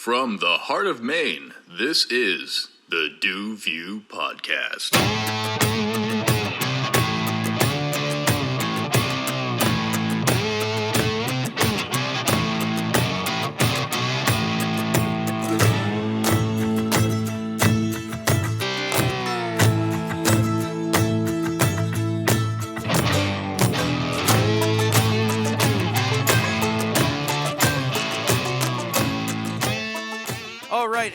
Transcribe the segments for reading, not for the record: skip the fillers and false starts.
From the heart of Maine, this is the DuView Podcast.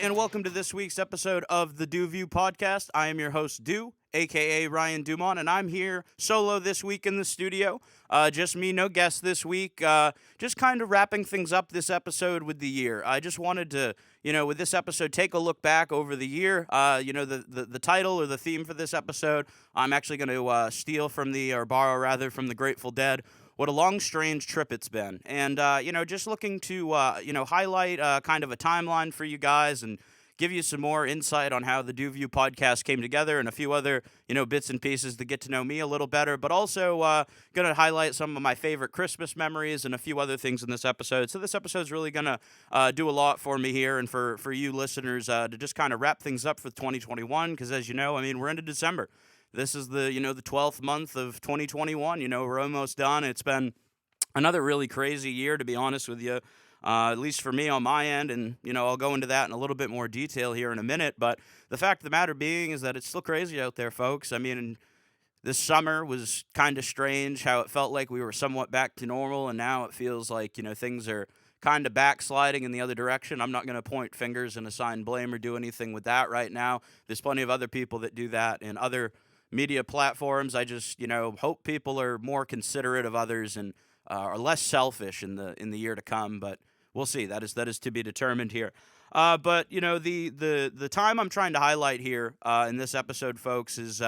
And welcome to this week's episode of the DuView Podcast. I am your host, Du, a.k.a. Ryan Dumont, and I'm here solo this week in the studio. Just me, no guests this week. Just kind of wrapping things up this episode with the year. I just wanted to, with this episode, take a look back over the year. The title or the theme for this episode, I'm actually going to steal from borrow from the Grateful Dead. What a long, strange trip it's been. And, just looking to, highlight kind of a timeline for you guys and give you some more insight on how the DuView Podcast came together and a few other, bits and pieces to get to know me a little better. But also going to highlight some of my favorite Christmas memories and a few other things in this episode. So this episode's really going to do a lot for me here and for you listeners to just kind of wrap things up for 2021. Because as you know, we're into December. This is the 12th month of 2021. We're almost done. It's been another really crazy year, to be honest with you, at least for me on my end. And, I'll go into that in a little bit more detail here in a minute. But the fact of the matter being is that it's still crazy out there, folks. This summer was kind of strange how it felt like we were somewhat back to normal. And now it feels like, things are kind of backsliding in the other direction. I'm not going to point fingers and assign blame or do anything with that right now. There's plenty of other people that do that and other media platforms. I just, hope people are more considerate of others and are less selfish in the year to come. But we'll see. That is to be determined here. But the time I'm trying to highlight here in this episode, folks, is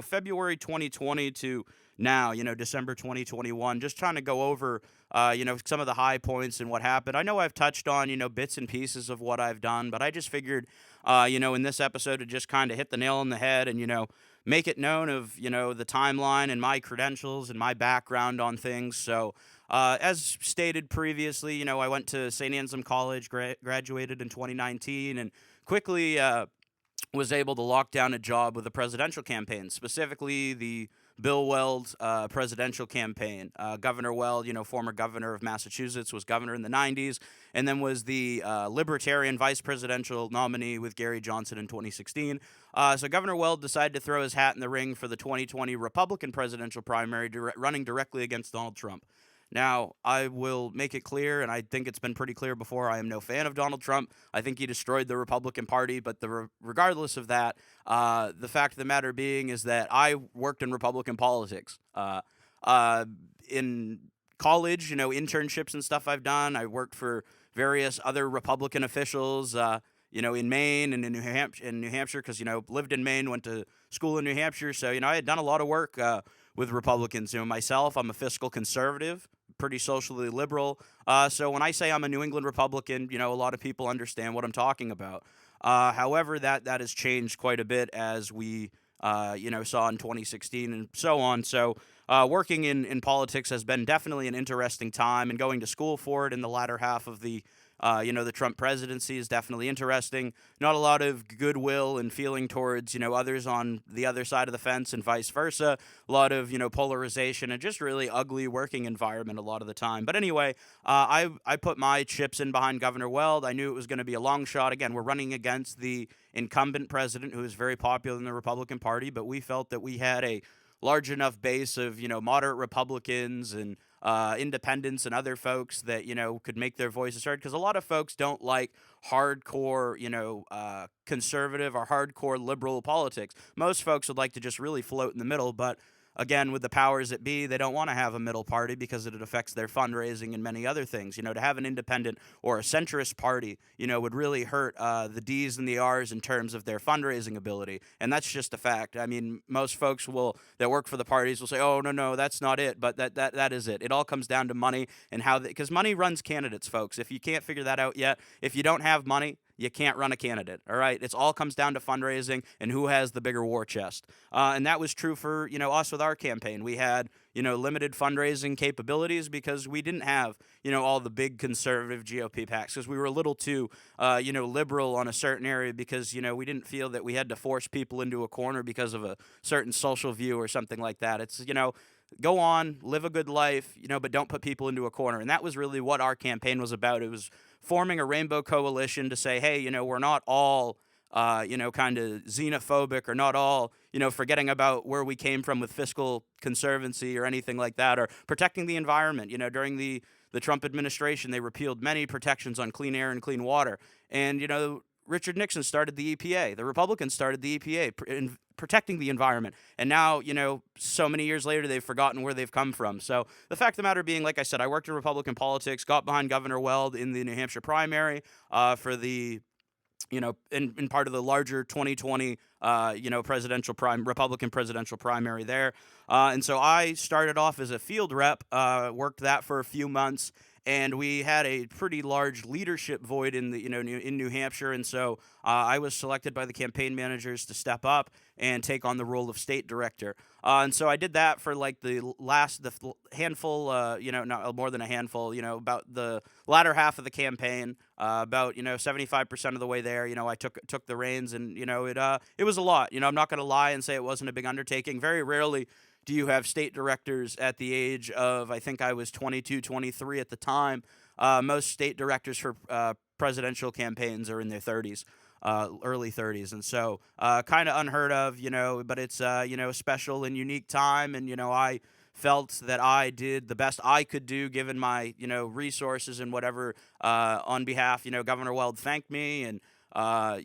February 2020 to now, December 2021. Just trying to go over some of the high points and what happened. I know I've touched on bits and pieces of what I've done, but I just figured in this episode to just kind of hit the nail on the head and make it known of, the timeline and my credentials and my background on things. So, as stated previously, I went to St. Anselm College, graduated in 2019, and quickly was able to lock down a job with a presidential campaign, specifically the Bill Weld presidential campaign. Governor Weld, former governor of Massachusetts, was governor in the 90s, and then was the Libertarian vice presidential nominee with Gary Johnson in 2016. So Governor Weld decided to throw his hat in the ring for the 2020 Republican presidential primary, running directly against Donald Trump. Now, I will make it clear, and I think it's been pretty clear before, I am no fan of Donald Trump. I think he destroyed the Republican Party, but regardless of that, the fact of the matter being is that I worked in Republican politics. In college, internships and stuff I've done. I worked for various other Republican officials, in Maine and in New Hampshire, because, lived in Maine, went to school in New Hampshire. So, I had done a lot of work with Republicans. Myself, I'm a fiscal conservative, pretty socially liberal. So when I say I'm a New England Republican, a lot of people understand what I'm talking about. However, that has changed quite a bit as we, saw in 2016 and so on. So working in politics has been definitely an interesting time, and going to school for it in the latter half of the Trump presidency is definitely interesting. Not a lot of goodwill and feeling towards, others on the other side of the fence and vice versa. A lot of, polarization and just really ugly working environment a lot of the time. But anyway, I put my chips in behind Governor Weld. I knew it was going to be a long shot. Again, we're running against the incumbent president who is very popular in the Republican Party, but we felt that we had a large enough base of, moderate Republicans and independents and other folks that, could make their voices heard. Because a lot of folks don't like hardcore, conservative or hardcore liberal politics. Most folks would like to just really float in the middle, but again, with the powers that be, they don't want to have a middle party because it affects their fundraising and many other things. To have an independent or a centrist party, would really hurt the D's and the R's in terms of their fundraising ability. And that's just a fact. Most folks that work for the parties will say, oh, no, that's not it. But that is it. It all comes down to money and how, because money runs candidates, folks. If you can't figure that out yet, if you don't have money, you can't run a candidate. All right, it all comes down to fundraising and who has the bigger war chest. And that was true for us with our campaign. We had limited fundraising capabilities because we didn't have all the big conservative GOP PACs, because we were a little too liberal on a certain area, because we didn't feel that we had to force people into a corner because of a certain social view or something like that. It's go on, live a good life, but don't put people into a corner. And that was really what our campaign was about. It was forming a rainbow coalition to say, hey, we're not all, kind of xenophobic, or not all, forgetting about where we came from with fiscal conservancy or anything like that, or protecting the environment. During the Trump administration, they repealed many protections on clean air and clean water. And, Richard Nixon started the EPA. The Republicans started the EPA, protecting the environment. And now, so many years later, they've forgotten where they've come from. So the fact of the matter being, like I said, I worked in Republican politics, got behind Governor Weld in the New Hampshire primary for the, in part of the larger 2020, Republican presidential primary there. And so I started off as a field rep, worked that for a few months. And we had a pretty large leadership void in the in New Hampshire, and so I was selected by the campaign managers to step up and take on the role of state director. And so I did that for like the handful, not more than a handful, about the latter half of the campaign, about 75% of the way there. I took the reins, and it was a lot. I'm not going to lie and say it wasn't a big undertaking. Very rarely do you have state directors at the age of, I think I was 22, 23 at the time. Most state directors for presidential campaigns are in their 30s, early 30s. And so kind of unheard of, but it's, a special and unique time. And, I felt that I did the best I could do given my, resources and whatever on behalf. Governor Weld thanked me, and, I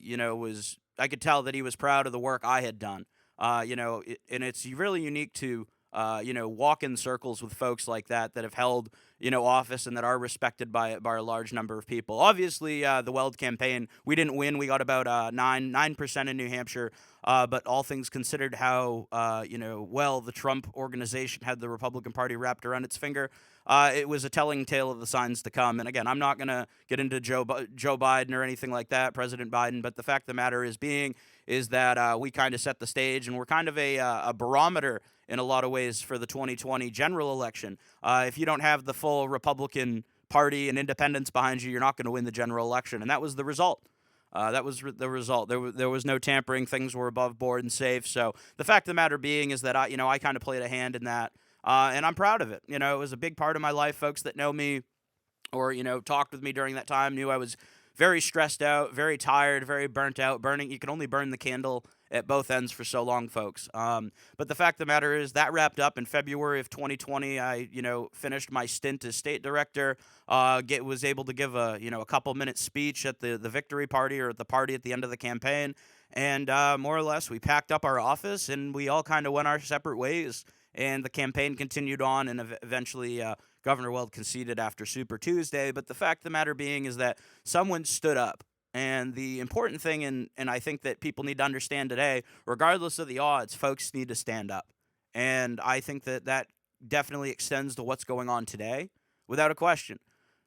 could tell that he was proud of the work I had done. And it's really unique to, walk in circles with folks like that have held, office and that are respected by a large number of people. Obviously, the Weld campaign, we didn't win. We got about 9% in New Hampshire. But all things considered, how, well the Trump organization had the Republican Party wrapped around its finger, it was a telling tale of the signs to come. And again, I'm not going to get into Joe Biden or anything like that, President Biden, but the fact of the matter is that we kind of set the stage, and we're kind of a barometer in a lot of ways for the 2020 general election. If you don't have the full Republican Party and independents behind you, you're not going to win the general election. And that was the result. The result. There was no tampering. Things were above board and safe. So the fact of the matter being is that I kind of played a hand in that, and I'm proud of it. It was a big part of my life. Folks that know me or talked with me during that time knew I was very stressed out, very tired, very burnt out. You can only burn the candle at both ends for so long, folks. But the fact of the matter is that wrapped up in February of 2020. I, finished my stint as state director. Was able to give a couple minute speech at the victory party, or at the party at the end of the campaign, and more or less we packed up our office and we all kind of went our separate ways. And the campaign continued on, and eventually Governor Weld conceded after Super Tuesday. But the fact of the matter being is that someone stood up. And the important thing, and I think that people need to understand today, regardless of the odds, folks need to stand up. And I think that definitely extends to what's going on today, without a question.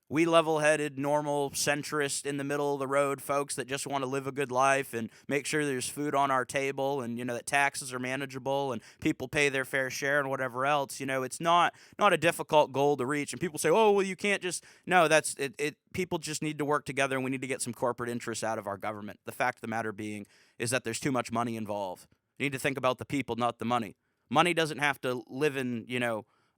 We level-headed, normal, centrist, in the middle of the road folks that just want to live a good life and make sure there's food on our table, and that taxes are manageable and people pay their fair share and whatever else. It's not a difficult goal to reach. And people say, "Oh, well, you can't just..." No, that's it. People just need to work together, and we need to get some corporate interests out of our government. The fact of the matter being is that there's too much money involved. You need to think about the people, not the money. Money doesn't have to live in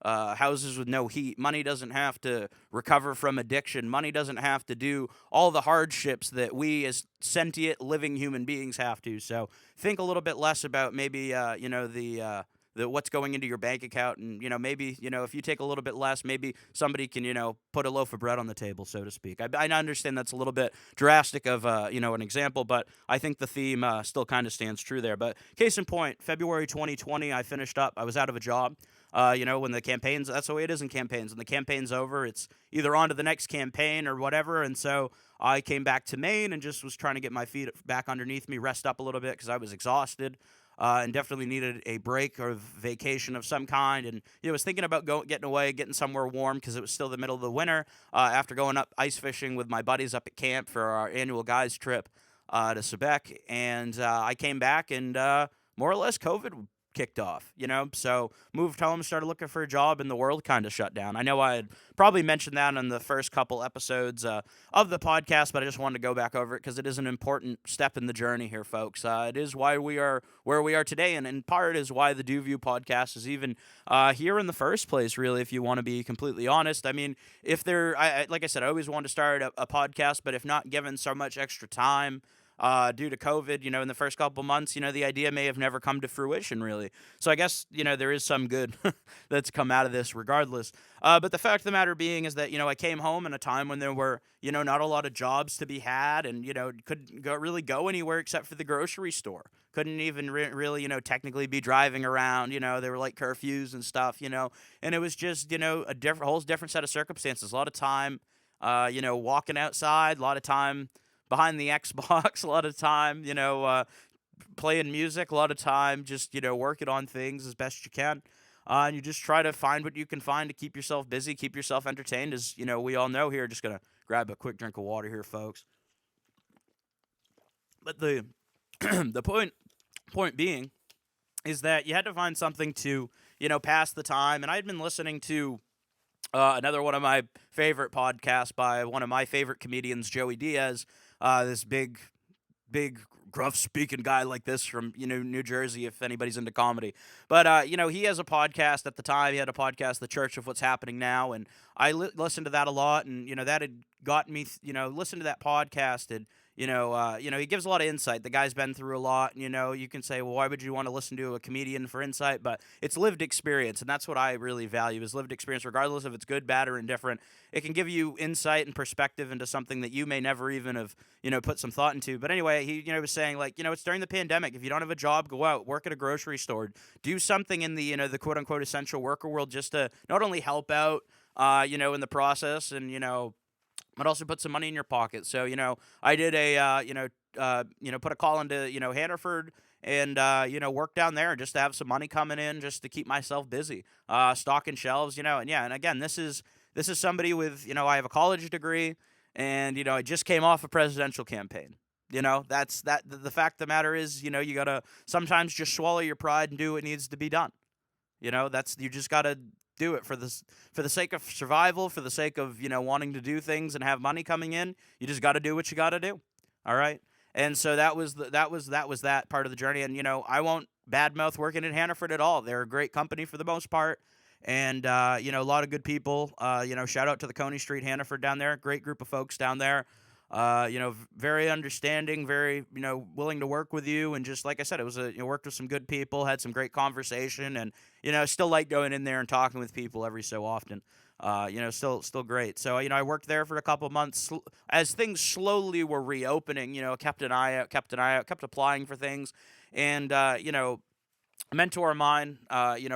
houses with no heat. Money doesn't have to recover from addiction. Money doesn't have to do all the hardships that we as sentient living human beings have to. So think a little bit less about maybe the what's going into your bank account, and maybe if you take a little bit less, maybe somebody can put a loaf of bread on the table, so to speak. I understand that's a little bit drastic of an example, but I think the theme still kind of stands true there. But case in point, February 2020, I finished up. I was out of a job. When the campaigns, that's the way it is in campaigns. When the campaign's over, it's either on to the next campaign or whatever. And so I came back to Maine and just was trying to get my feet back underneath me, rest up a little bit because I was exhausted. and definitely needed a break or vacation of some kind. And was thinking about getting away, getting somewhere warm because it was still the middle of the winter. After going up ice fishing with my buddies up at camp for our annual guys trip to Quebec, and I came back and more or less COVID kicked off, so moved home, started looking for a job, and the world kind of shut down. I know I had probably mentioned that in the first couple episodes of the podcast, but I just wanted to go back over it because it is an important step in the journey here, folks. It is why we are where we are today, and in part is why the DuView Podcast is even here in the first place, really, if you want to be completely honest. I mean, if like I said, I always wanted to start a podcast, but if not given so much extra time, due to COVID, in the first couple months, the idea may have never come to fruition, really. So I guess, there is some good that's come out of this regardless. But the fact of the matter being is that, I came home in a time when there were, not a lot of jobs to be had and, couldn't really go anywhere except for the grocery store. Couldn't even really, technically be driving around, there were like curfews and stuff, and it was just, a whole different set of circumstances. A lot of time, walking outside, a lot of time behind the Xbox, a lot of time, playing music, a lot of time just, working on things as best you can. And you just try to find what you can find to keep yourself busy, keep yourself entertained, as, we all know here. Just going to grab a quick drink of water here, folks. But the the point being is that you had to find something to, pass the time. And I'd been listening to another one of my favorite podcasts by one of my favorite comedians, Joey Diaz, this big, gruff speaking guy like this from, New Jersey, if anybody's into comedy. But, he has a podcast at the time. He had a podcast, The Church of What's Happening Now. And I listened to that a lot. And, that had gotten me, listen to that podcast. And, he gives a lot of insight. The guy's been through a lot. You can say, well, why would you want to listen to a comedian for insight? But it's lived experience. And that's what I really value is lived experience, regardless if it's good, bad, or indifferent. It can give you insight and perspective into something that you may never even have, put some thought into. But anyway, he, was saying like, it's during the pandemic. If you don't have a job, go out, work at a grocery store, do something in the, the quote unquote essential worker world just to not only help out, in the process and, but also put some money in your pocket. So, I did put a call into, Hannaford and, work down there just to have some money coming in, just to keep myself busy, stocking shelves, and yeah. And again, this is somebody with, I have a college degree and, I just came off a presidential campaign. That's the fact of the matter is, you got to sometimes just swallow your pride and do what needs to be done. You just got to do it for the sake of survival, for the sake of, wanting to do things and have money coming in. You just got to do what you got to do. All right. And so that was that part of the journey. And, I won't badmouth working at Hannaford at all. They're a great company for the most part. And, a lot of good people, shout out to the Coney Street Hannaford down there. Great group of folks down there. Very understanding, very, willing to work with you. And just like I said, it was worked with some good people, had some great conversation, and, still like going in there and talking with people every so often. Still great. So, I worked there for a couple of months as things slowly were reopening, kept an eye out, kept applying for things. And, a mentor of mine,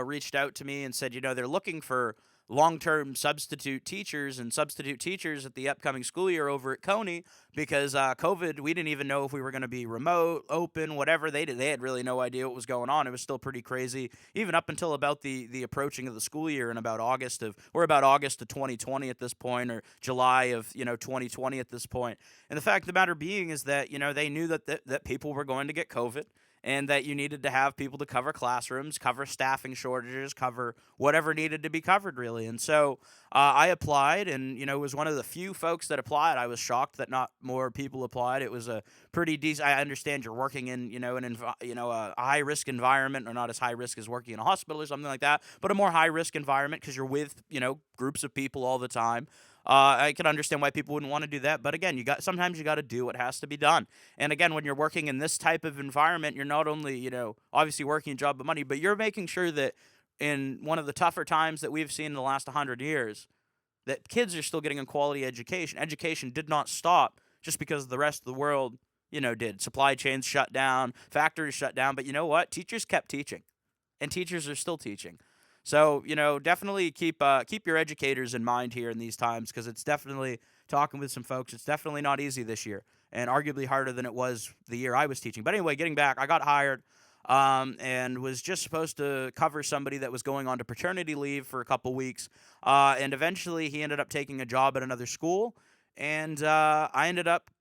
reached out to me and said, they're looking for long-term substitute teachers at the upcoming school year over at Coney because COVID, we didn't even know if we were going to be remote, open, whatever. They had really no idea what was going on. It was still pretty crazy, even up until about the approaching of the school year in about August of 2020 at this point, or July of 2020 at this point. And the fact of the matter being is that they knew that people were going to get COVID, and that you needed to have people to cover classrooms, cover staffing shortages, cover whatever needed to be covered, really. And so I applied, and, was one of the few folks that applied. I was shocked that not more people applied. It was a pretty decent. I understand you're working in, a high-risk environment, or not as high risk as working in a hospital or something like that, but a more high-risk environment because you're with, groups of people all the time. I can understand why people wouldn't want to do that, but again, sometimes you got to do what has to be done. And again, when you're working in this type of environment, you're not only, obviously working a job of money, but you're making sure that in one of the tougher times that we've seen in the last 100 years, that kids are still getting a quality education. Education did not stop just because the rest of the world, did. Supply chains shut down, factories shut down, but you know what? Teachers kept teaching, and teachers are still teaching. So, definitely keep your educators in mind here in these times, because it's definitely, talking with some folks, it's definitely not easy this year, and arguably harder than it was the year I was teaching. But anyway, getting back, I got hired. and was just supposed to cover somebody that was going on to paternity leave for a couple weeks. And eventually he ended up taking a job at another school, and I ended up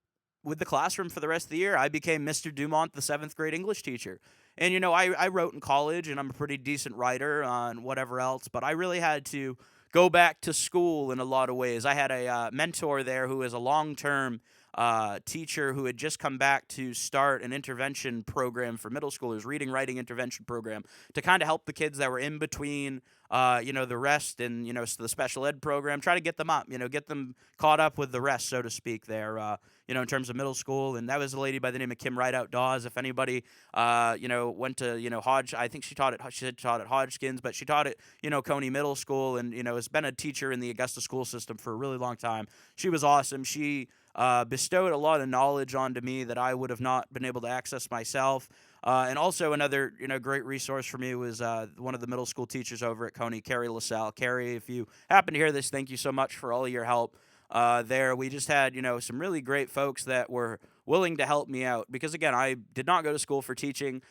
with the classroom for the rest of the year. I became Mr. Dumont, the 7th grade English teacher. And, I wrote in college, and I'm a pretty decent writer on whatever else, but I really had to go back to school in a lot of ways. I had a mentor there who is a long-term teacher who had just come back to start an intervention program for middle schoolers, reading, writing intervention program, to kind of help the kids that were in between, the rest and, the special ed program, try to get them up, get them caught up with the rest, so to speak, there, in terms of middle school. And that was a lady by the name of Kim Rideout Dawes. If anybody, went to, Hodge, I think she taught at Hodgkins, but she taught at, Coney Middle School, and, has been a teacher in the Augusta school system for a really long time. She was awesome. She bestowed a lot of knowledge onto me that I would have not been able to access myself. And also another, great resource for me was one of the middle school teachers over at Coney, Carrie LaSalle. Carrie, if you happen to hear this, thank you so much for all your help there. We just had, some really great folks that were willing to help me out, because again, I did not go to school for teaching,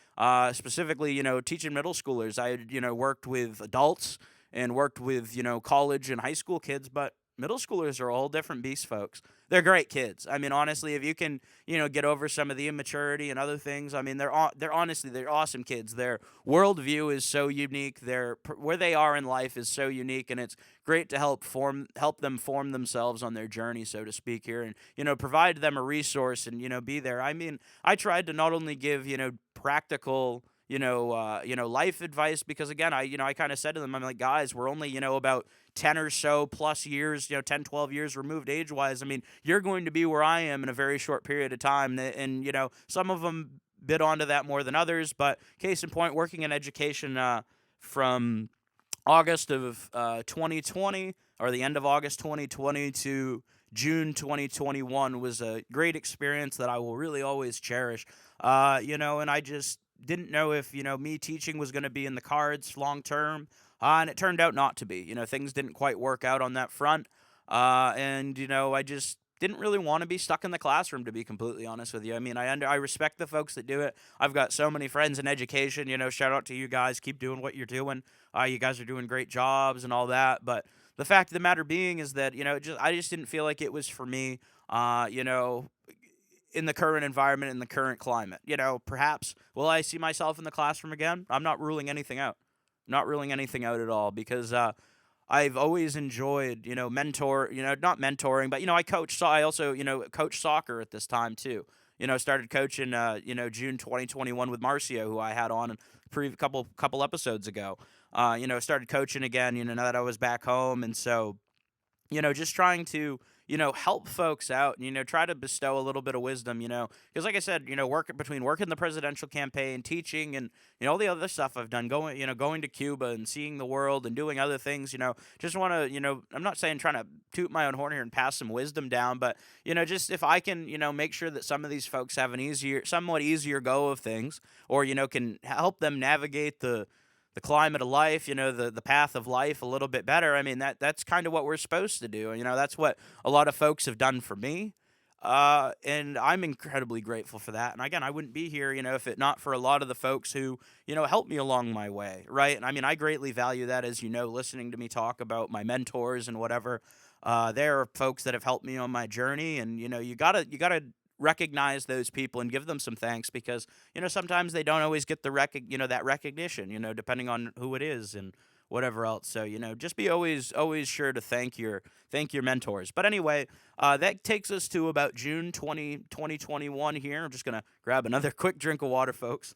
specifically, teaching middle schoolers. I had, worked with adults and worked with, college and high school kids, but middle schoolers are a whole different beast, folks. They're great kids. I mean, honestly, if you can, get over some of the immaturity and other things, I mean, they're awesome kids. Their worldview is so unique. Where they are in life is so unique, and it's great to help them form themselves on their journey, so to speak, here, and provide them a resource and be there. I mean, I tried to not only give practical life advice, because again, I kind of said to them, I'm like, guys, we're only, about 10 or so plus years, 10, 12 years removed age-wise. I mean, you're going to be where I am in a very short period of time, and, some of them bit onto that more than others, but case in point, working in education from August of 2020, or the end of August 2020 to June 2021 was a great experience that I will really always cherish, and I just didn't know if, me teaching was going to be in the cards long term. And it turned out not to be. Things didn't quite work out on that front. And, I just didn't really want to be stuck in the classroom, to be completely honest with you. I mean, I respect the folks that do it. I've got so many friends in education, shout out to you guys. Keep doing what you're doing. You guys are doing great jobs and all that. But the fact of the matter being is that, I just didn't feel like it was for me, in the current environment, in the current climate. Perhaps will I see myself in the classroom again? I'm not ruling anything out. Not ruling anything out at all, because I've always enjoyed, not mentoring, but, I coach. So I also, coach soccer at this time too. Started coaching, June 2021 with Marcio, who I had on a couple episodes ago. Started coaching again, now that I was back home. And so, just trying to, help folks out and, try to bestow a little bit of wisdom, because like I said, working the presidential campaign, teaching, and, all the other stuff I've done, going to Cuba and seeing the world and doing other things, just want to, I'm not saying trying to toot my own horn here and pass some wisdom down, but, just if I can, make sure that some of these folks have somewhat easier go of things, or, can help them navigate the climate of life, the path of life a little bit better. I mean, that's kind of what we're supposed to do. That's what a lot of folks have done for me. And I'm incredibly grateful for that. And again, I wouldn't be here, if it not for a lot of the folks who, helped me along my way. Right. And I mean, I greatly value that, as listening to me talk about my mentors and whatever. There are folks that have helped me on my journey, and, you gotta recognize those people and give them some thanks, because sometimes they don't always get that recognition, depending on who it is and whatever else. So just be always sure to thank your mentors. But anyway, that takes us to about June 2021 here. I'm just gonna grab another quick drink of water, folks.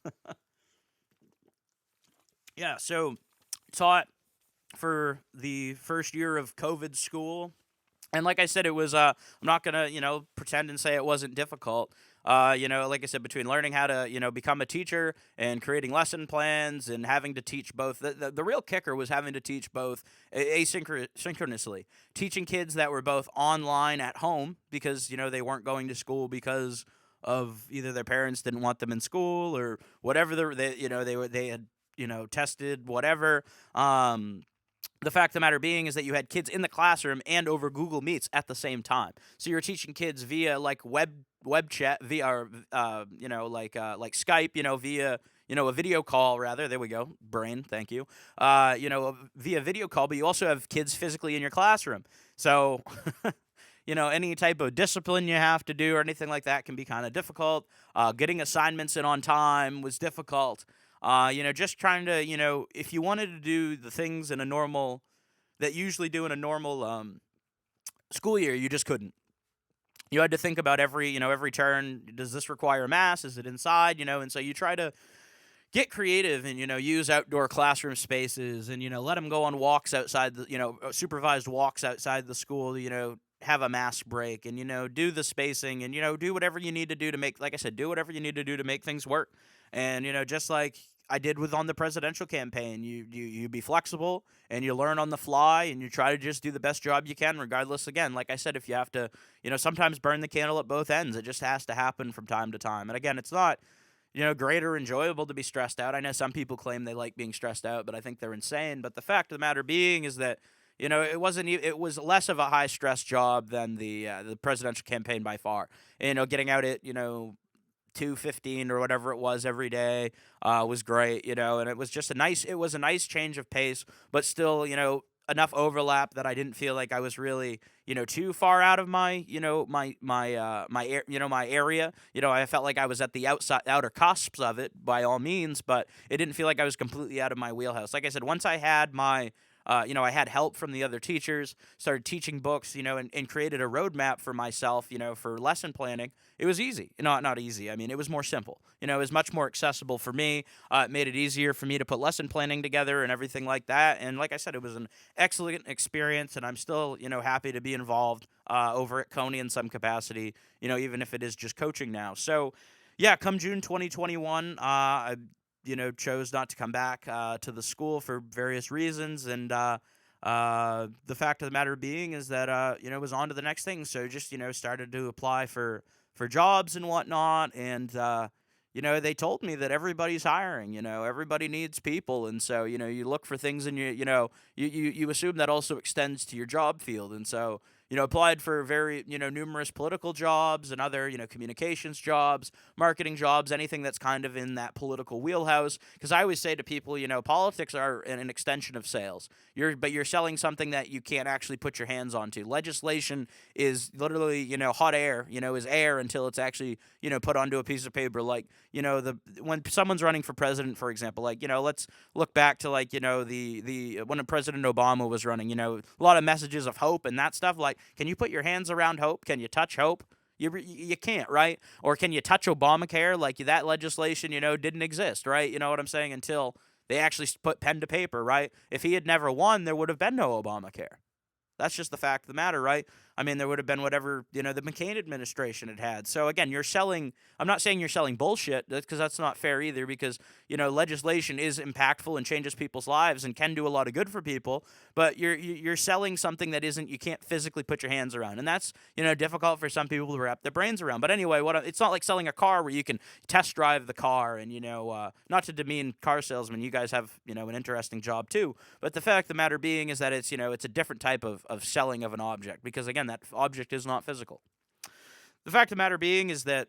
Yeah, so taught for the first year of COVID school. And like I said, it was, I'm not going to, pretend and say it wasn't difficult. Like I said, between learning how to, become a teacher and creating lesson plans and having to teach both, the real kicker was having to teach both asynchronously. Teaching kids that were both online at home because, they weren't going to school because of either their parents didn't want them in school or whatever they had, tested, whatever. The fact of the matter being is that you had kids in the classroom and over Google Meets at the same time. So you're teaching kids via like web chat, via like Skype, via a video call rather. There we go, brain. Thank you. Via video call, but you also have kids physically in your classroom. So, any type of discipline you have to do or anything like that can be kind of difficult. Getting assignments in on time was difficult. Just trying to, if you wanted to do the things in a normal that you usually do in a normal school year, you just couldn't. You had to think about every turn. Does this require mass? Is it inside? And so you try to get creative and, use outdoor classroom spaces and, let them go on walks outside supervised walks outside the school, have a mass break and, do the spacing and, do whatever you need to do to make, like I said, do whatever you need to do to make things work. And, just like I did on the presidential campaign, you be flexible and you learn on the fly and you try to just do the best job you can, regardless. Again, like I said, if you have to, sometimes burn the candle at both ends, it just has to happen from time to time. And again, it's not, great or enjoyable to be stressed out. I know some people claim they like being stressed out, but I think they're insane. But the fact of the matter being is that, it wasn't. It was less of a high stress job than the presidential campaign by far. Getting out at 2:15 or whatever it was every day was great. And it was just a nice change of pace, but still enough overlap that I didn't feel like I was really too far out of my my area. I felt like I was at the outer cusps of it by all means, but it didn't feel like I was completely out of my wheelhouse. Like I said, once I had my I had help from the other teachers, started teaching books, and created a roadmap for myself, for lesson planning. It was easy. Not easy. I mean, it was more simple. It was much more accessible for me. It made it easier for me to put lesson planning together and everything like that. And like I said, it was an excellent experience, and I'm still, happy to be involved over at Coney in some capacity, even if it is just coaching now. So, yeah, come June 2021, I chose not to come back to the school for various reasons. And the fact of the matter being is that, was on to the next thing. So just, started to apply for jobs and whatnot. And, they told me that everybody's hiring, everybody needs people. And so, you look for things and you assume that also extends to your job field. And so, applied for very, numerous political jobs and other, communications jobs, marketing jobs, anything that's kind of in that political wheelhouse. Because I always say to people, politics are an extension of sales. But you're selling something that you can't actually put your hands onto. Legislation is literally, hot air, is air until it's actually, put onto a piece of paper. Like, when someone's running for president, for example, like, let's look back to like, the when President Obama was running, a lot of messages of hope and that stuff. Like, can you put your hands around hope? Can you touch hope? You can't, right? Or can you touch Obamacare? Like, that legislation, didn't exist, right? You know what I'm saying? Until they actually put pen to paper, right? If he had never won, there would have been no Obamacare. That's just the fact of the matter, right? I mean, there would have been whatever, the McCain administration had. So, again, I'm not saying you're selling bullshit, because that's not fair either, because, legislation is impactful and changes people's lives and can do a lot of good for people, but you're selling something that you can't physically put your hands around. And that's, difficult for some people to wrap their brains around. But anyway, it's not like selling a car where you can test drive the car and, not to demean car salesmen, you guys have, an interesting job too. But the fact of the matter being is that it's, it's a different type of selling of an object, because, again, that object is not physical. The fact of the matter being is that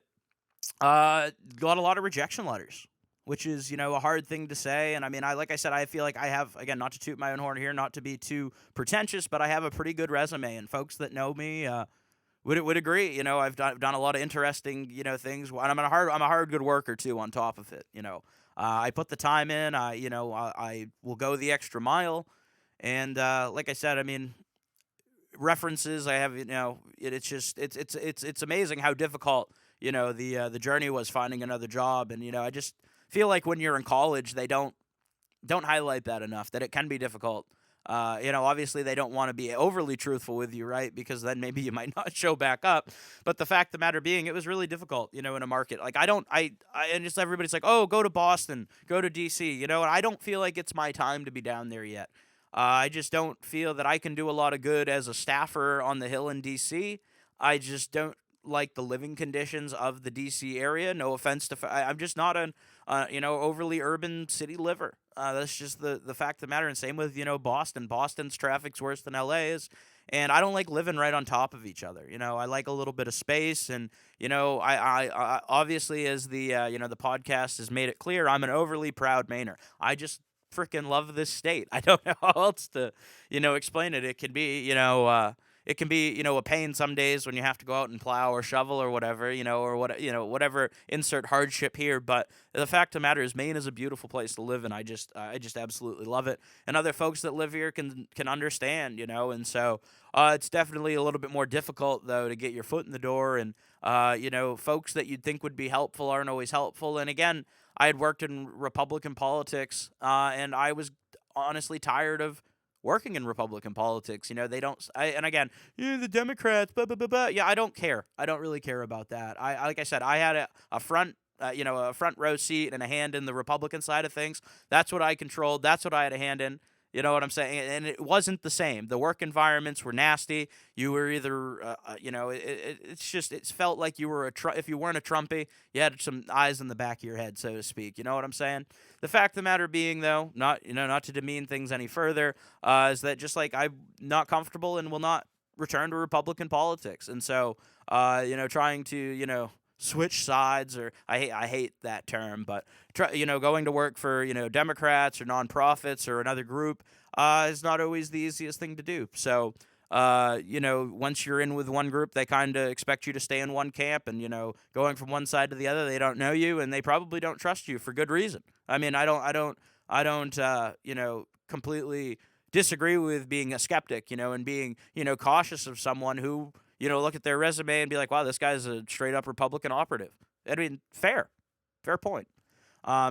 got a lot of rejection letters, which is, a hard thing to say. And I mean, like I said, I feel like I have, again, not to toot my own horn here, not to be too pretentious, but I have a pretty good resume, and folks that know me would agree. I've done a lot of interesting, things, and I'm a hard good worker too. On top of it, I put the time in. I will go the extra mile, and like I said, I mean, references I have, it's amazing how difficult, the journey was finding another job. And, I just feel like when you're in college, they don't highlight that enough, that it can be difficult. Obviously they don't want to be overly truthful with you, right? Because then maybe you might not show back up. But the fact of the matter being, it was really difficult, in a market. Like, and just everybody's like, oh, go to Boston, go to DC, and I don't feel like it's my time to be down there yet. I just don't feel that I can do a lot of good as a staffer on the Hill in D.C. I just don't like the living conditions of the D.C. area. No offense to, I'm just not an, overly urban city liver. That's just the fact of the matter. And same with, Boston. Boston's traffic's worse than L.A.'s. and I don't like living right on top of each other. I like a little bit of space, and I obviously, as the the podcast has made it clear, I'm an overly proud Mainer. I just freaking love this state. I don't know how else to explain it. It can be a pain some days when you have to go out and plow or shovel or whatever, or whatever, insert hardship here. But the fact of the matter is, Maine is a beautiful place to live, and I just absolutely love it. And other folks that live here can understand, and so it's definitely a little bit more difficult though to get your foot in the door, and folks that you'd think would be helpful aren't always helpful. And again, I had worked in Republican politics, and I was honestly tired of working in Republican politics. They don't. And again, the Democrats, blah blah blah blah. Yeah, I don't care. I don't really care about that. Like I said, I had a front. A front row seat and a hand in the Republican side of things. That's what I controlled. That's what I had a hand in. You know what I'm saying? And it wasn't the same. The work environments were nasty. You were either, it felt like you were if you weren't a Trumpy, you had some eyes in the back of your head, so to speak. You know what I'm saying? The fact of the matter being, though, not to demean things any further, is that just like I'm not comfortable and will not return to Republican politics. And so, trying to, switch sides, or I hate that term, but going to work for Democrats or nonprofits or another group is not always the easiest thing to do. So once you're in with one group, they kind of expect you to stay in one camp, and going from one side to the other, they don't know you and they probably don't trust you for good reason. I mean, I don't completely disagree with being a skeptic, and being cautious of someone who look at their resume and be like, wow, this guy's a straight up Republican operative. I mean, fair point.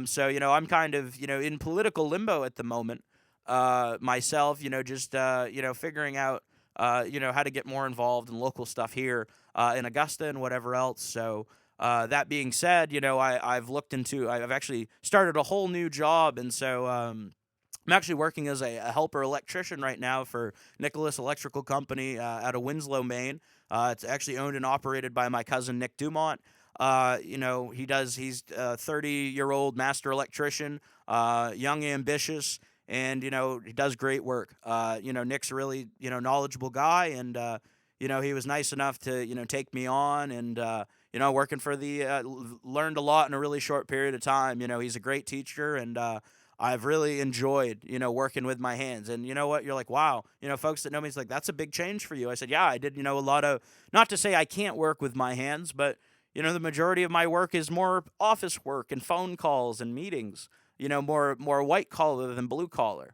So, I'm kind of, in political limbo at the moment, myself, just, figuring out, how to get more involved in local stuff here, in Augusta and whatever else. So, that being said, I've actually started a whole new job. And so, I'm actually working as a helper electrician right now for Nicholas Electrical Company out of Winslow, Maine. It's actually owned and operated by my cousin Nick Dumont. He's a 30-year-old master electrician, young, ambitious, and he does great work. Nick's a really knowledgeable guy, and he was nice enough to take me on, and working for learned a lot in a really short period of time. He's a great teacher, and I've really enjoyed, working with my hands. And you know what? You're like, wow, folks that know me, it's like, that's a big change for you. I said, yeah, I did, a lot of, not to say I can't work with my hands, but, the majority of my work is more office work and phone calls and meetings, more white collar than blue collar.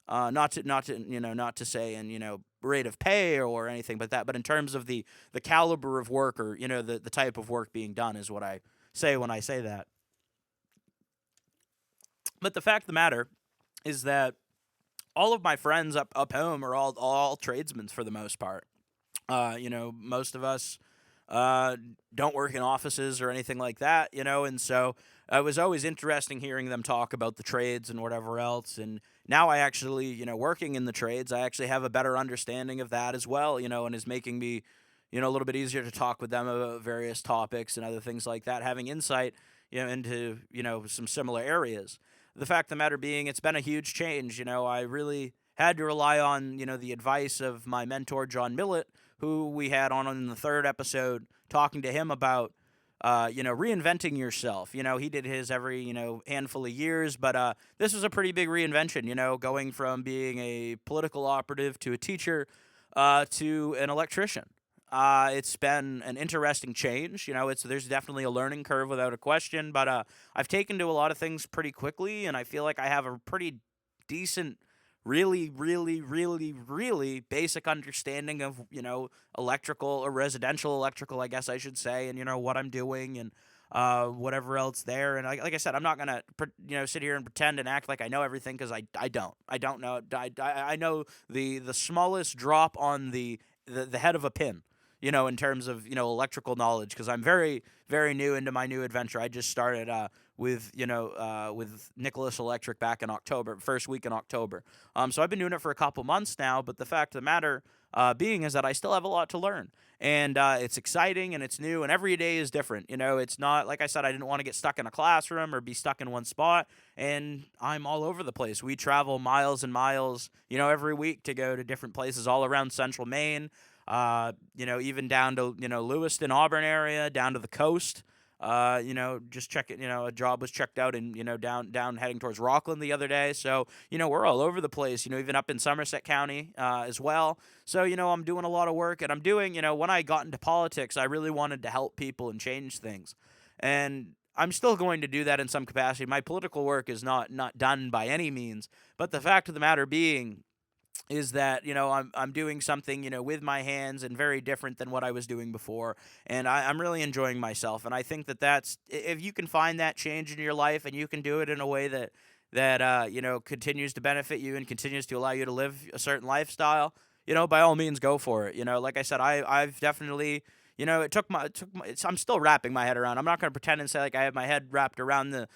Not to say, and, rate of pay or anything but that, but in terms of the caliber of work, or, the type of work being done is what I say when I say that. But the fact of the matter is that all of my friends up home are all tradesmen for the most part. Most of us don't work in offices or anything like that, and so it was always interesting hearing them talk about the trades and whatever else. And now I actually, working in the trades, I actually have a better understanding of that as well, and is making me, a little bit easier to talk with them about various topics and other things like that, having insight, into, some similar areas. The fact of the matter being, it's been a huge change. I really had to rely on, the advice of my mentor, John Millett, who we had on in the third episode, talking to him about, reinventing yourself. He did his every, handful of years, but this was a pretty big reinvention, going from being a political operative to a teacher to an electrician. It's been an interesting change. There's definitely a learning curve without a question, but I've taken to a lot of things pretty quickly, and I feel like I have a pretty decent, really, really, really, really basic understanding of, electrical or residential electrical, I guess I should say, and, what I'm doing and whatever else there. And like I said, I'm not going to, sit here and pretend and act like I know everything, because I don't. I don't know. I know the smallest drop on the head of a pin. in terms of, electrical knowledge, because I'm very, very new into my new adventure. I just started with Nicholas Electric back in October, first week in October. So I've been doing it for a couple months now, but the fact of the matter being is that I still have a lot to learn. And it's exciting and it's new, and every day is different. It's not, like I said, I didn't want to get stuck in a classroom or be stuck in one spot, and I'm all over the place. We travel miles and miles, every week to go to different places all around central Maine, even down to, Lewiston, Auburn area, down to the coast. Just check it. A job was checked out in, down heading towards Rockland the other day. So, we're all over the place, even up in Somerset County as well. So, I'm doing a lot of work, and I'm doing, when I got into politics, I really wanted to help people and change things. And I'm still going to do that in some capacity. My political work is not done by any means. But the fact of the matter being is that I'm doing something with my hands and very different than what I was doing before, and I'm really enjoying myself. And I think that's, if you can find that change in your life and you can do it in a way that continues to benefit you and continues to allow you to live a certain lifestyle, by all means go for it. Like I said, I've definitely, I'm still wrapping my head around. I'm not going to pretend and say like I have my head wrapped around the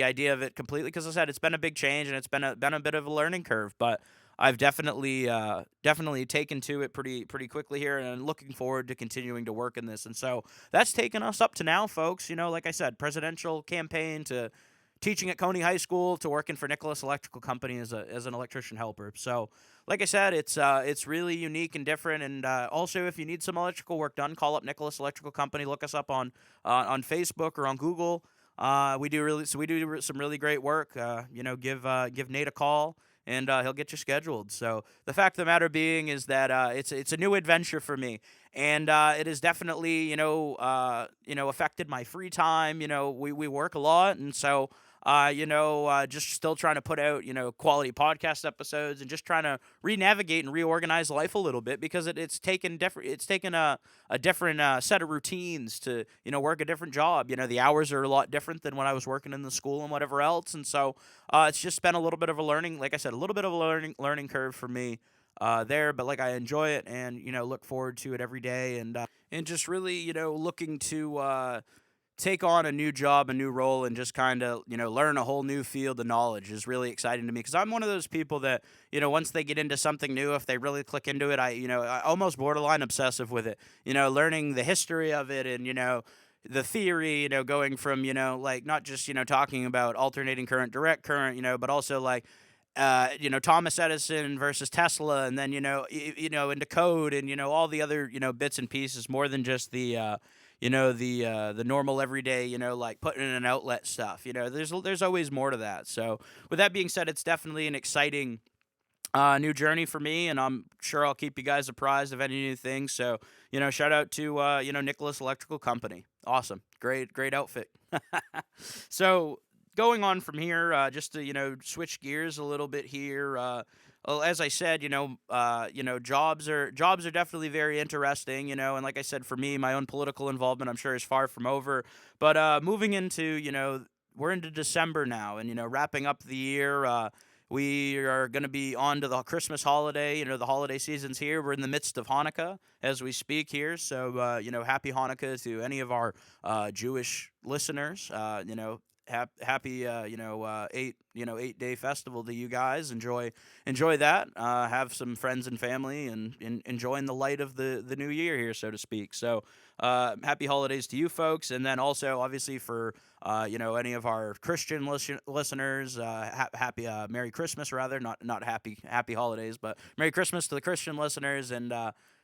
idea of it completely, because I said it's been a big change and it's been a bit of a learning curve, but I've definitely taken to it pretty quickly here, and I'm looking forward to continuing to work in this. And so that's taken us up to now, folks. Like I said, presidential campaign to teaching at Coney High School to working for Nicholas Electrical Company as an electrician helper. So, like I said, it's really unique and different. And also, if you need some electrical work done, call up Nicholas Electrical Company. Look us up on Facebook or on Google. We do some really great work. Give Nate a call, and he'll get you scheduled. So the fact of the matter being is that it's a new adventure for me, and it has definitely affected my free time. We work a lot, and so just still trying to put out quality podcast episodes, and just trying to re-navigate and reorganize life a little bit, because it's taken a different set of routines to work a different job. The hours are a lot different than when I was working in the school and whatever else, and so it's just been a little bit of a learning, like I said, a little bit of a learning curve for me there, but like I enjoy it, and look forward to it every day, and just really looking to take on a new job, a new role, and just kind of, learn a whole new field of knowledge is really exciting to me, because I'm one of those people that, once they get into something new, if they really click into it, I almost borderline obsessive with it, learning the history of it, and, the theory, going from, like not just, talking about alternating current, direct current, but also like, Thomas Edison versus Tesla, and then, into code, and, all the other, bits and pieces, more than just the normal everyday, like putting in an outlet stuff. There's always more to that. So with that being said, it's definitely an exciting new journey for me, and I'm sure I'll keep you guys apprised of any new things. So, shout out to, Nicholas Electrical Company. Awesome. Great outfit. So going on from here, just to, switch gears a little bit here, well, as I said, jobs are definitely very interesting, and like I said, for me, my own political involvement, I'm sure, is far from over. But moving into, we're into December now, and wrapping up the year. We are going to be on to the Christmas holiday. The holiday season's here. We're in the midst of Hanukkah as we speak here. So, happy Hanukkah to any of our Jewish listeners. Happy 8-day festival to you guys. Enjoy that. Have some friends and family, and enjoying the light of the new year here, so to speak. So happy holidays to you folks, and then also obviously for any of our Christian listeners, happy Merry Christmas, rather, not happy holidays, but Merry Christmas to the Christian listeners, and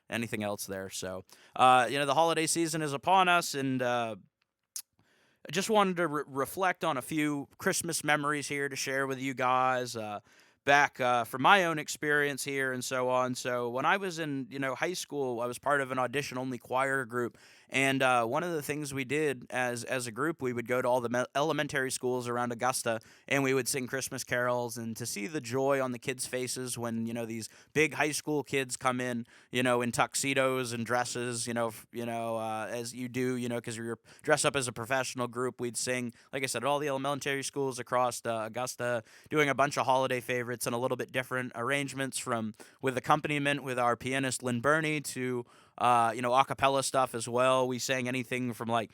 anything else there. So the holiday season is upon us, and I just wanted to reflect on a few Christmas memories here to share with you guys, back from my own experience here and so on. So when I was in high school, I was part of an audition-only choir group, and one of the things we did as a group, we would go to all the elementary schools around Augusta, and we would sing Christmas carols, and to see the joy on the kids' faces when these big high school kids come in tuxedos and dresses, as you do, because you're dressed up as a professional group. We'd sing, like I said, at all the elementary schools across Augusta, doing a bunch of holiday favorites and a little bit different arrangements, with accompaniment with our pianist Lynn Burney to a cappella stuff as well. We sang anything from like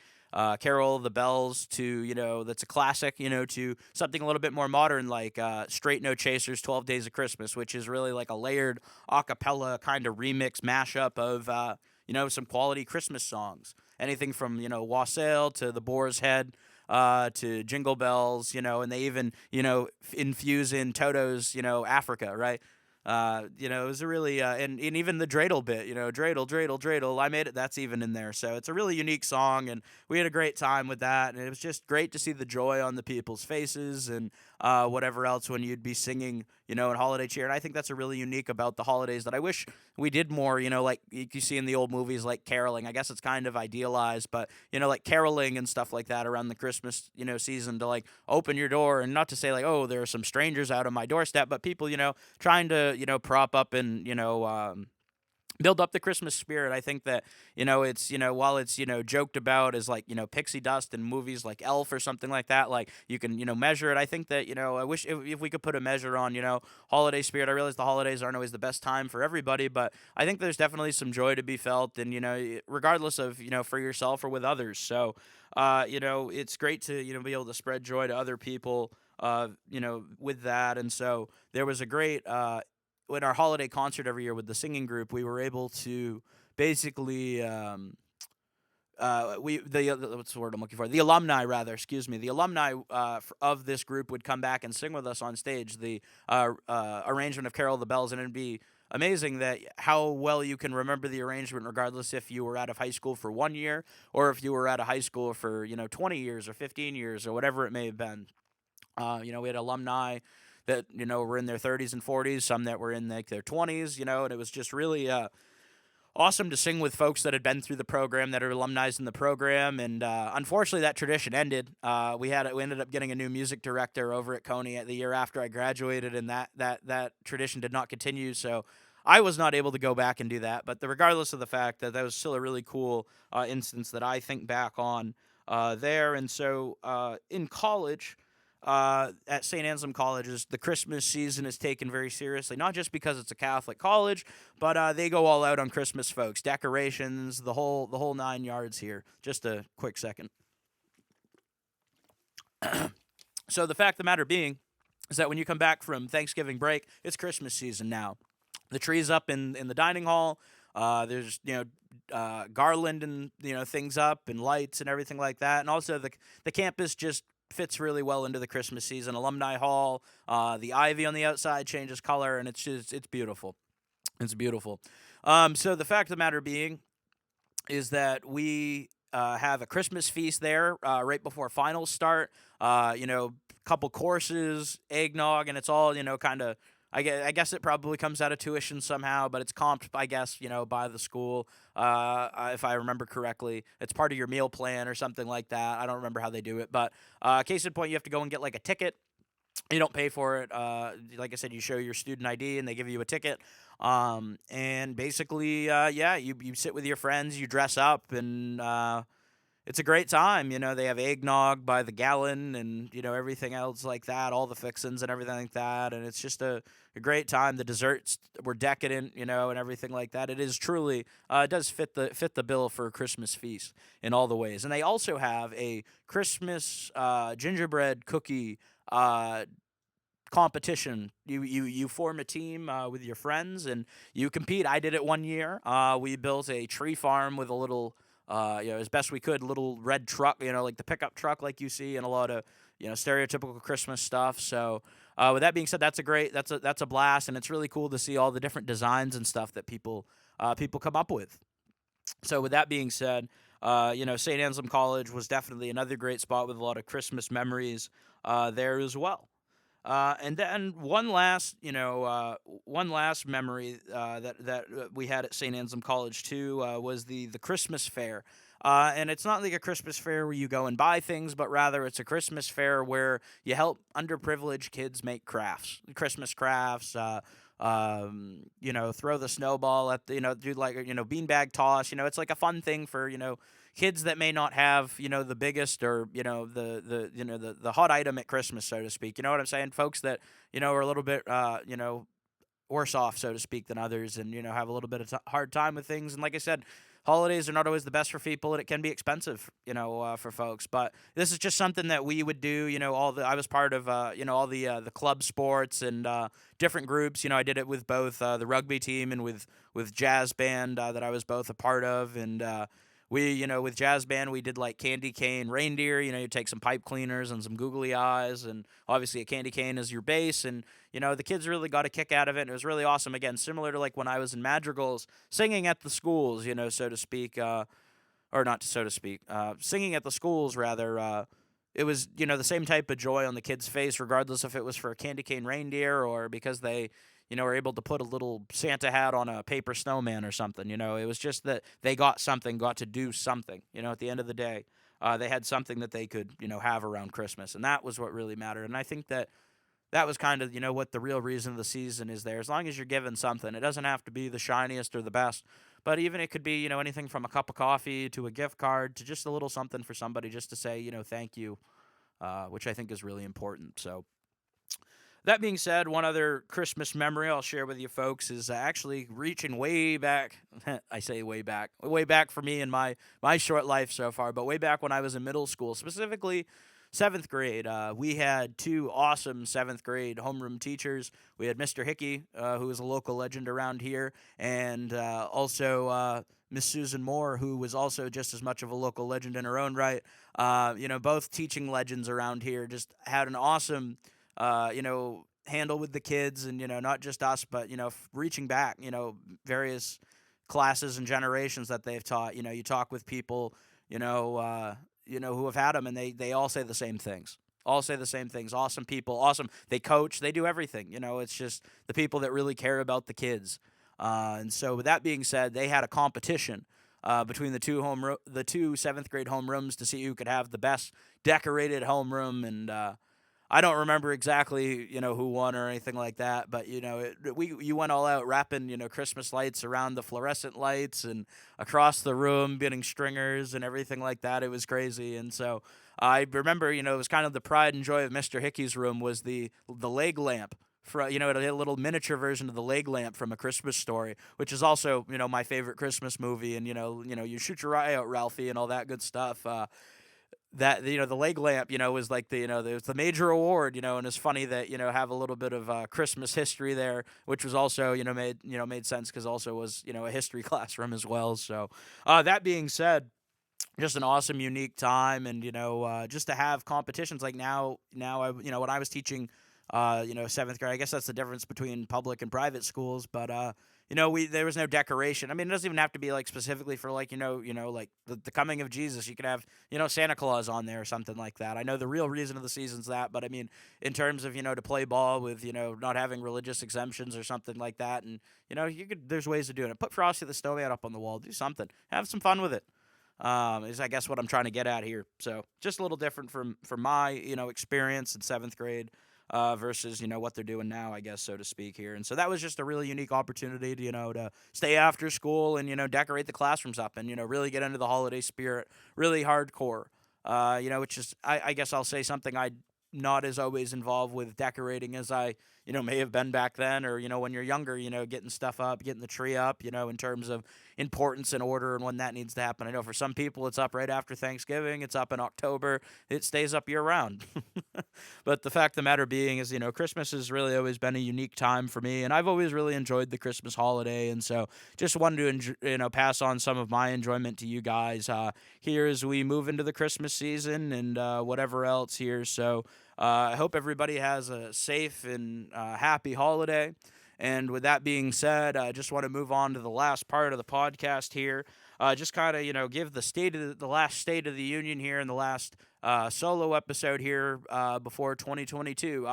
Carol of the Bells to, that's a classic, to something a little bit more modern like Straight No Chasers 12 Days of Christmas, which is really like a layered a cappella kind of remix mashup of, some quality Christmas songs. Anything from, Wassail to The Boar's Head to Jingle Bells, and they even, infuse in Toto's, Africa, right? It was a really, and even the dreidel bit, dreidel, dreidel, dreidel, I made it, that's even in there. So it's a really unique song, and we had a great time with that, and it was just great to see the joy on the people's faces and whatever else when you'd be singing, in holiday cheer. And I think that's a really unique about the holidays that I wish we did more, like you see in the old movies like caroling. I guess it's kind of idealized, but, like caroling and stuff like that around the Christmas, season to like open your door, and not to say like, oh, there are some strangers out on my doorstep, but people, trying to, prop up and, build up the Christmas spirit. I think that, it's, while it's, joked about as like, pixie dust in movies like Elf or something like that, like you can, measure it. I think that, I wish if we could put a measure on, holiday spirit. I realize the holidays aren't always the best time for everybody, but I think there's definitely some joy to be felt, and, regardless of, for yourself or with others. So, it's great to, be able to spread joy to other people, with that. And so there was a great, in our holiday concert every year with the singing group, we were able to basically what's the word I'm looking for? The alumni, rather, excuse me. The alumni of this group would come back and sing with us on stage the arrangement of Carol of the Bells, and it'd be amazing that how well you can remember the arrangement, regardless if you were out of high school for 1 year or if you were out of high school for 20 years or 15 years or whatever it may have been. We had alumni that, were in their 30s and 40s, some that were in like their 20s, and it was just really awesome to sing with folks that had been through the program, that are alumni in the program. And unfortunately, that tradition ended. We ended up getting a new music director over at Coney the year after I graduated, and that tradition did not continue. So I was not able to go back and do that. But regardless of the fact that was still a really cool instance that I think back on there. And so in college, at St. Anselm Colleges, the Christmas season is taken very seriously, not just because it's a Catholic college, but they go all out on Christmas, folks. Decorations, the whole 9 yards here. Just a quick second. So the fact of the matter being is that when you come back from Thanksgiving break, it's Christmas season now. The tree's up in the dining hall. There's garland and things up and lights and everything like that, and also the campus just fits really well into the Christmas season. Alumni Hall, the ivy on the outside changes color, and it's beautiful. It's beautiful. So the fact of the matter being is that we have a Christmas feast there right before finals start. Couple courses, eggnog, and it's all kind of. I guess it probably comes out of tuition somehow, but it's comped, I guess, by the school, if I remember correctly. It's part of your meal plan or something like that. I don't remember how they do it, but case in point, you have to go and get like a ticket. You don't pay for it. Like I said, you show your student ID and they give you a ticket. And basically, you sit with your friends, you dress up, and it's a great time. They have eggnog by the gallon and, everything else like that, all the fixins and everything like that. And it's just a great time. The desserts were decadent, and everything like that. It is truly, it does fit the bill for a Christmas feast in all the ways. And they also have a Christmas gingerbread cookie competition. You form a team with your friends and you compete. I did it 1 year. We built a tree farm with a little as best we could, little red truck, like the pickup truck like you see in a lot of, stereotypical Christmas stuff. So with that being said, that's a blast, and it's really cool to see all the different designs and stuff that people come up with. So with that being said, St. Anselm College was definitely another great spot with a lot of Christmas memories there as well. And then one last memory that we had at St. Anselm College too was the Christmas fair. And it's not like a Christmas fair where you go and buy things, but rather it's a Christmas fair where you help underprivileged kids make crafts, Christmas crafts. Throw the snowball at do like beanbag toss. It's like a fun thing for kids that may not have the biggest or the hot item at Christmas, so to speak. You know what I'm saying? Folks that are a little bit worse off, so to speak, than others, and have a little bit of hard time with things. And like I said, holidays are not always the best for people, and it can be expensive, for folks. But this is just something that we would do. I was part of, all the club sports and different groups. I did it with both the rugby team and with jazz band that I was both a part of, and with jazz band, we did like candy cane reindeer. You take some pipe cleaners and some googly eyes, and obviously a candy cane is your base. And, the kids really got a kick out of it. And it was really awesome. Again, similar to like when I was in madrigals, singing at the schools, so to speak, or not so to speak, singing at the schools, rather. It was, the same type of joy on the kids' face, regardless if it was for a candy cane reindeer or because they were able to put a little Santa hat on a paper snowman or something. It was just that they got to do something, at the end of the day. They had something that they could, have around Christmas, and that was what really mattered. And I think that was kind of, what the real reason of the season is there. As long as you're given something, it doesn't have to be the shiniest or the best, but even it could be, anything from a cup of coffee to a gift card to just a little something for somebody just to say, thank you, which I think is really important. So that being said, one other Christmas memory I'll share with you folks is actually reaching way back. I say way back for me in my short life so far, but way back when I was in middle school, specifically 7th grade. We had two awesome 7th grade homeroom teachers. We had Mr. Hickey, who is a local legend around here, and also Miss Susan Moore, who was also just as much of a local legend in her own right. Both teaching legends around here, just had an awesome handle with the kids, and, not just us, but, reaching back, various classes and generations that they've taught. You talk with people, who have had them, and they all say the same things. Awesome people, awesome. They coach, they do everything. It's just the people that really care about the kids. And so with that being said, they had a competition between the two 7th grade homerooms to see who could have the best decorated homeroom, and I don't remember exactly, who won or anything like that, but, you went all out wrapping, Christmas lights around the fluorescent lights and across the room, getting stringers and everything like that. It was crazy. And so I remember, it was kind of the pride and joy of Mr. Hickey's room was the leg lamp. It had a little miniature version of the leg lamp from A Christmas Story, which is also, my favorite Christmas movie. And, you shoot your eye out, Ralphie, and all that good stuff. That the leg lamp was like it was the major award, and it's funny that have a little bit of Christmas history there, which was also made sense because also was a history classroom as well. So that being said, just an awesome, unique time, and just to have competitions like now I when I was teaching 7th grade, I guess that's the difference between public and private schools, but there was no decoration. I mean, it doesn't even have to be like specifically for like like the coming of Jesus. You could have Santa Claus on there or something like that. I know the real reason of the season's that, but I mean in terms of to play ball with not having religious exemptions or something like that, and there's ways of doing it. Put Frosty the Snowman up on the wall, do something, have some fun with it. Is I guess what I'm trying to get at here. So just a little different from my experience in 7th grade. Versus what they're doing now, I guess, so to speak here. And so that was just a really unique opportunity to to stay after school and decorate the classrooms up and really get into the holiday spirit, really hardcore. Which is I guess I'll say something I not as always involved with decorating as I may have been back then, or when you're younger, getting stuff up, getting the tree up, in terms of importance and order and when that needs to happen. I know for some people it's up right after Thanksgiving, it's up in October, it stays up year round. But the fact of the matter being is Christmas has really always been a unique time for me, and I've always really enjoyed the Christmas holiday, and so just wanted to pass on some of my enjoyment to you guys here as we move into the Christmas season and whatever else here. So I hope everybody has a safe and happy holiday. And with that being said, I just want to move on to the last part of the podcast here. Just kind of, give the last State of the Union here in the last solo episode here before 2022.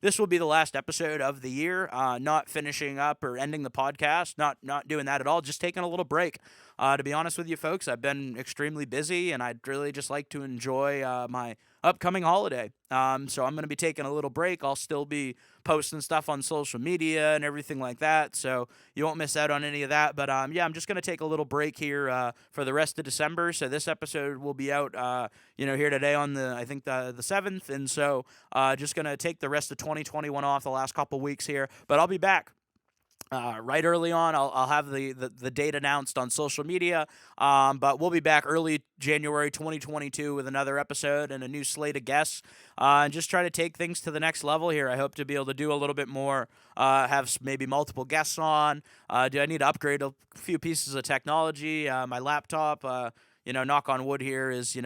This will be the last episode of the year. Not finishing up or ending the podcast. Not doing that at all. Just taking a little break. To be honest with you folks, I've been extremely busy, and I'd really just like to enjoy my upcoming holiday. So I'm going to be taking a little break. I'll still be posting stuff on social media and everything like that, so you won't miss out on any of that. But yeah, I'm just going to take a little break here for the rest of December. So this episode will be out here today on I think the 7th, and so just going to take the rest of 2021 off the last couple weeks here, but I'll be back right early on. I'll have the date announced on social media, but we'll be back early January 2022 with another episode and a new slate of guests, and just try to take things to the next level here. I hope to be able to do a little bit more, have maybe multiple guests on. Do I need to upgrade a few pieces of technology? My laptop, knock on wood here, is,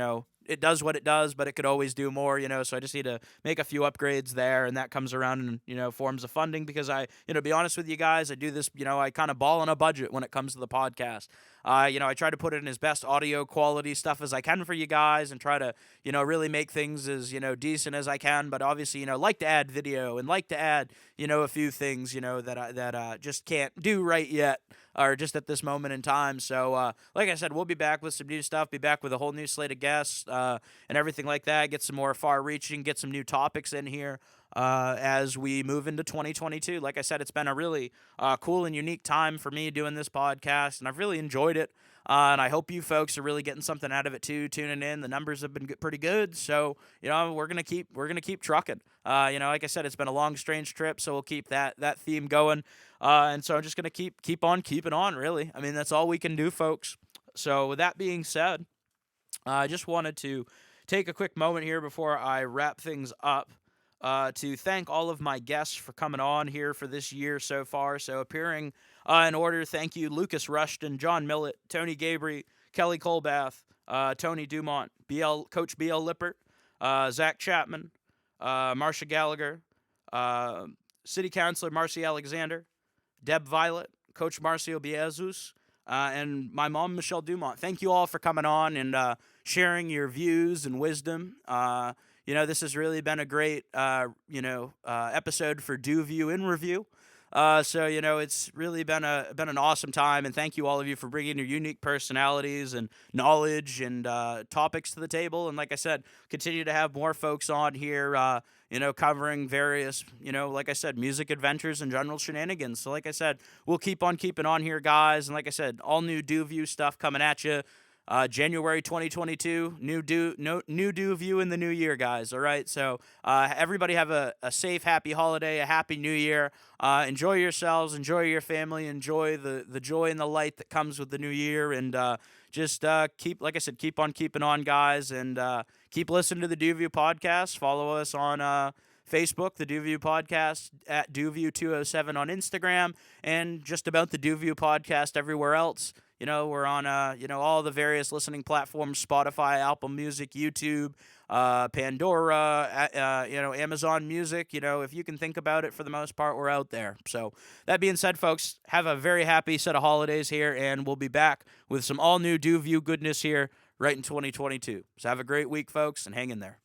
it does what it does, but it could always do more, so I just need to make a few upgrades there, and that comes around in, forms of funding, because to be honest with you guys, I do this, I kind of ball on a budget when it comes to the podcast. I try to put it in as best audio quality stuff as I can for you guys, and try to, really make things as, decent as I can, but obviously, like to add video and like to add, a few things, that just can't do right yet, or just at this moment in time. So, like I said, we'll be back with some new stuff, be back with a whole new slate of guests, and everything like that, get some more far-reaching, get some new topics in here, as we move into 2022. Like I said, it's been a really cool and unique time for me doing this podcast, and I've really enjoyed it. And I hope you folks are really getting something out of it too, tuning in. The numbers have been pretty good, so we're gonna keep trucking. Like I said, it's been a long, strange trip, so we'll keep that theme going. And so I'm just gonna keep on keeping on. Really, I mean, that's all we can do, folks. So with that being said, I just wanted to take a quick moment here before I wrap things up, to thank all of my guests for coming on here for this year so far. So appearing in order, thank you, Lucas Rushton, John Millett, Tony Gabry, Kelly Colbath, Tony Dumont, Coach B.L. Lippert, Zach Chapman, Marcia Gallagher, City Councilor Marcy Alexander, Deb Violet, Coach Marcio Biezus, and my mom, Michelle Dumont. Thank you all for coming on and sharing your views and wisdom. This has really been a great, episode for DuView in review. So it's really been an awesome time, and thank you all of you for bringing your unique personalities and knowledge and topics to the table. And like I said, continue to have more folks on here, covering various, like I said, music adventures and general shenanigans. So like I said, we'll keep on keeping on here, guys. And like I said, all new DuView stuff coming at you. January 2022, new DuView in the new year, guys. All right, so everybody have a safe, happy holiday, a happy new year. Enjoy yourselves, enjoy your family, enjoy the joy and the light that comes with the new year, and just keep on keeping on, guys, and keep listening to the DuView Podcast. Follow us on Facebook, the DuView Podcast, at DuView207 on Instagram, and just about the DuView Podcast everywhere else. We're on, all the various listening platforms: Spotify, Apple Music, YouTube, Pandora, Amazon Music. If you can think about it, for the most part, we're out there. So that being said, folks, have a very happy set of holidays here, and we'll be back with some all-new DuView goodness here right in 2022. So have a great week, folks, and hang in there.